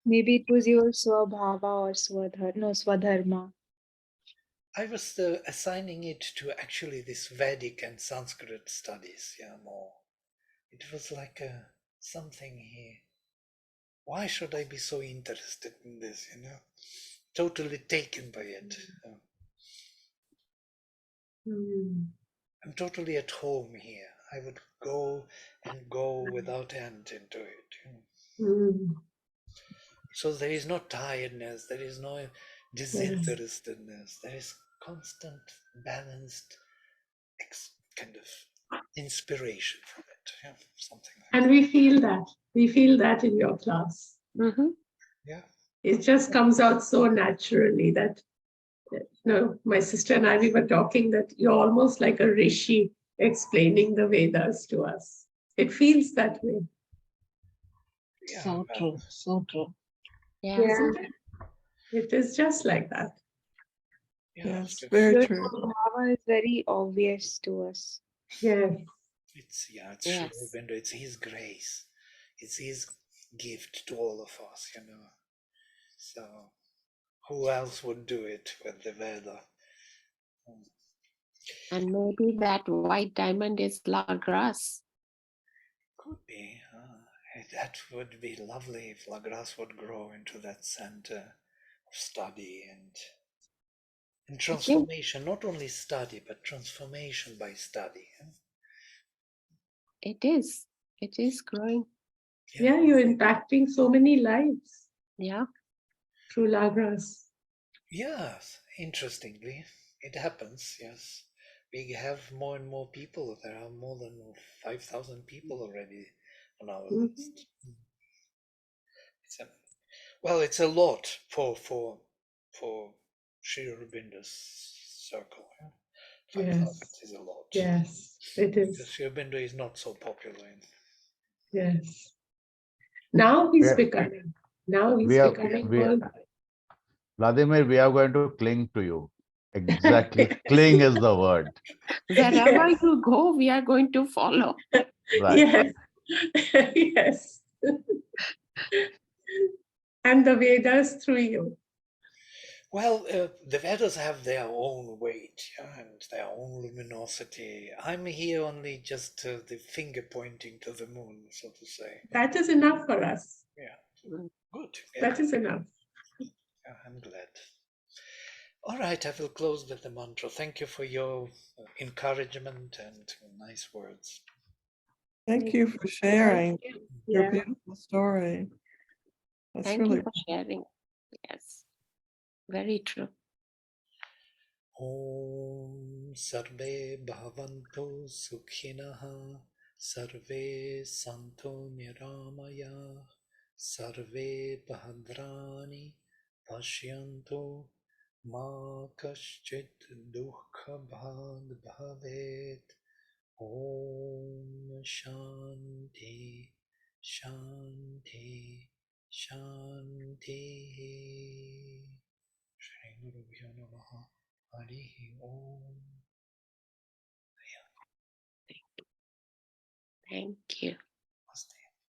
Maybe it was your Swabhava or Swadharma. I was assigning it to actually this Vedic and Sanskrit studies, more. It was like something here. Why should I be so interested in this, Totally taken by it. Mm. I'm totally at home here. I would go and go without end into it. Mm. So there is no tiredness, there is no disinterestedness, there is constant, balanced kind of inspiration from it. Something like And that. we feel that. We feel that in your class. Yeah. It just comes out so naturally that, my sister and I, we were talking that you're almost like a rishi explaining the Vedas to us. It feels that way. Yeah, So true, so true. Yeah. Isn't it? It is just like that. Yes, it's very Your true. Swabhava is very obvious to us. Yes. It's Yes. it's his grace, it's his gift to all of us, So who else would do it with the Veda? And maybe that white diamond is Lagras. Could be. That would be lovely if Lagras would grow into that center of study and transformation. Not only study, but transformation by study. It is. It is growing. Yeah, you're impacting so many lives Yeah. through Lagras. Yes, interestingly, it happens. Yes, we have more and more people. There are more than 5,000 people already on our list. It's a lot for Sri Aurobindo's circle. 5,000 is a lot. Yes, it is. Because Sri Aurobindo is not so popular. Yes. Now he's Yeah. becoming. Now he's We are, becoming we, world. Vladimir, we are going to cling to you. Exactly. Cling is the word. Wherever Yes. you go, we are going to follow. Right. Yes. Yes. And the Vedas through you. Well, the Vedas have their own weight, yeah, and their own luminosity. I'm here only just the finger pointing to the moon, so to say. That is enough for us. Yeah, Mm. good. Yeah, That is enough. yeah, I'm glad. All right, I will close with the mantra. Thank you for your encouragement and nice words. Thank you for sharing your Yeah. beautiful story. That's Thank really you for sharing. Yes, very true. Om Sarve Bhavantu Sukhinah Sarve Santo Niramaya Sarve Bhadrani Pashyantu Ma Kaschit Dukha Bhag Bhavet Om Shanti Shanti Shanti Shri Gurubhyo Namaha Harihi Om. Thank you.